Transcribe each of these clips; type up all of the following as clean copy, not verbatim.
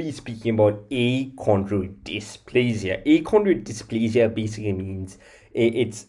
Be speaking about achondrodysplasia. Achondrodysplasia basically means it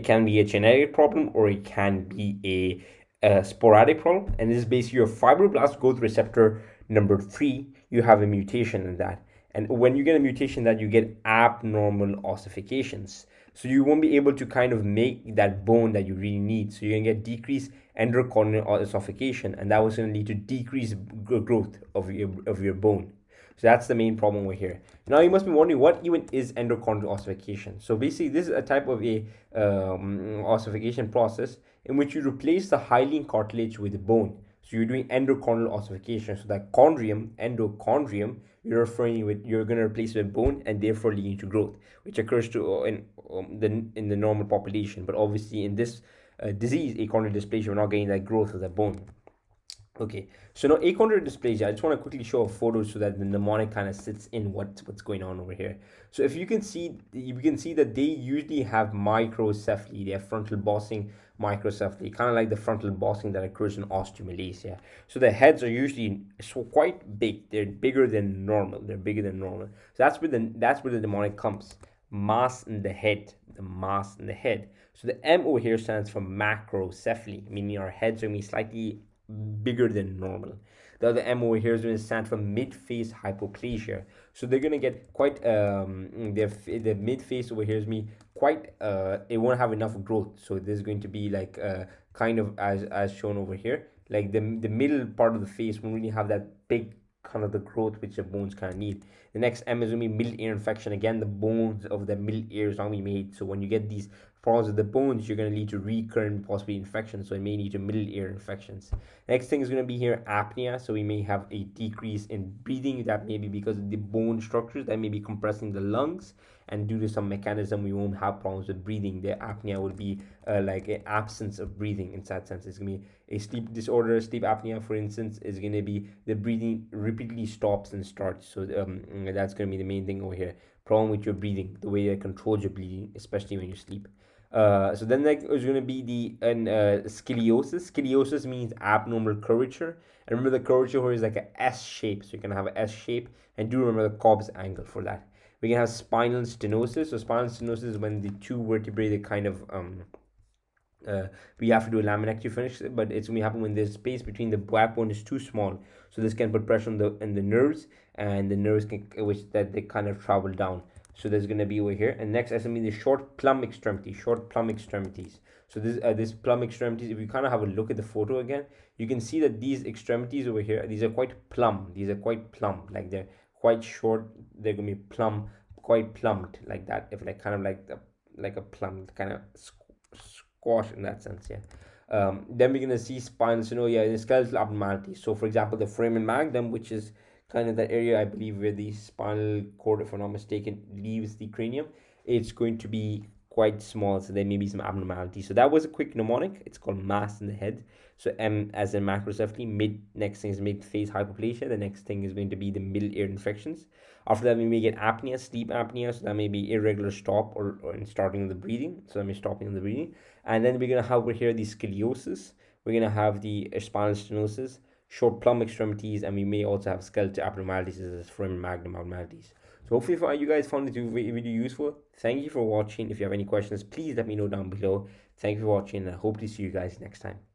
can be a genetic problem or it can be a sporadic problem, and this is basically your fibroblast growth receptor number 3. You have a mutation in that, and when you get a mutation that you get abnormal ossifications, so you won't be able to kind of make that bone that you really need. So you're gonna get decreased endocorneal ossification, and that was going to lead to decreased growth of your bone. So that's the main problem over here. Now you must be wondering, what even is endocorneal ossification? So basically, this is a type of a ossification process in which you replace the hyaline cartilage with the bone. So you're doing endocorneal ossification. So that endochondrium, you're going to replace with bone, and therefore leading to growth, which occurs in the normal population. But obviously, in this disease, achondrodysplasia, we're not getting that growth of the bone. Okay, so now achondrodysplasia, I just want to quickly show a photo so that the mnemonic kind of sits in what's going on over here. So if you can see that they usually have microcephaly. They have frontal bossing microcephaly, kind of like the frontal bossing that occurs in osteomalacia. So the heads are usually quite big. They're bigger than normal. So that's where the mnemonic comes. Mass in the head. The mass in the head. So the M over here stands for macrocephaly, meaning our heads are going to be slightly bigger than normal. The other M over here is going to stand for mid-face hypoplasia. So they're going to get quite the mid-face over here is me quite it won't have enough growth. So there's going to be like kind of as shown over here, like the middle part of the face won't really have that big kind of the growth which the bones kind of need. The next M is going to be middle ear infection. Again, the bones of the middle ear is not going to be made. So when you get these problems with the bones, you're going to lead to recurrent possibly infections. So it may lead to middle ear infections. Next thing is going to be here apnea. So we may have a decrease in breathing. That may be because of the bone structures that may be compressing the lungs, and due to some mechanism we won't have problems with breathing. The apnea will be like an absence of breathing in that sense. It's going to be a sleep disorder. Sleep apnea, for instance, is going to be the breathing repeatedly stops and starts. So that's going to be the main thing over here. Problem with your breathing, the way it controls your breathing, especially when you sleep. So then there is going to be the scoliosis. Scoliosis means abnormal curvature. And remember, the curvature here is like an S shape. So you're going to have an S shape. And do remember the Cobb's angle for that. We can have spinal stenosis. So spinal stenosis is when the two vertebrae, they kind of we have to do a laminectomy finish, but it's going to happen when the space between the backbone is too small. So this can put pressure on the nerves, and the nerves can they kind of travel down. So there's going to be over here. And next is going to be the short plumb extremities. So this plumb extremities, if you kind of have a look at the photo again, you can see that these extremities over here, these are quite plumb. Like they're quite short. They're going to be quite plumbed like that. If like kind of like a plumb kind of squash in that sense, yeah. Then we're going to see spinal synovial and skeletal abnormalities. So for example, the foramen magnum, which is kind of that area, I believe, where the spinal cord, if I'm not mistaken, leaves the cranium, it's going to be quite small. So there may be some abnormality. So that was a quick mnemonic. It's called mass in the head. So M as in macrocephaly. Next thing is mid-face hypoplasia. The next thing is going to be the middle ear infections. After that, we may get apnea, sleep apnea. So that may be irregular stop or in starting the breathing. So that may stopping the breathing. And then we're going to have over here the scoliosis. We're going to have the spinal stenosis, short plumb extremities, and we may also have skeletal abnormalities as foramen magnum abnormalities. So hopefully you guys found this video useful. Thank you for watching. If you have any questions, please let me know down below. Thank you for watching, and I hope to see you guys next time.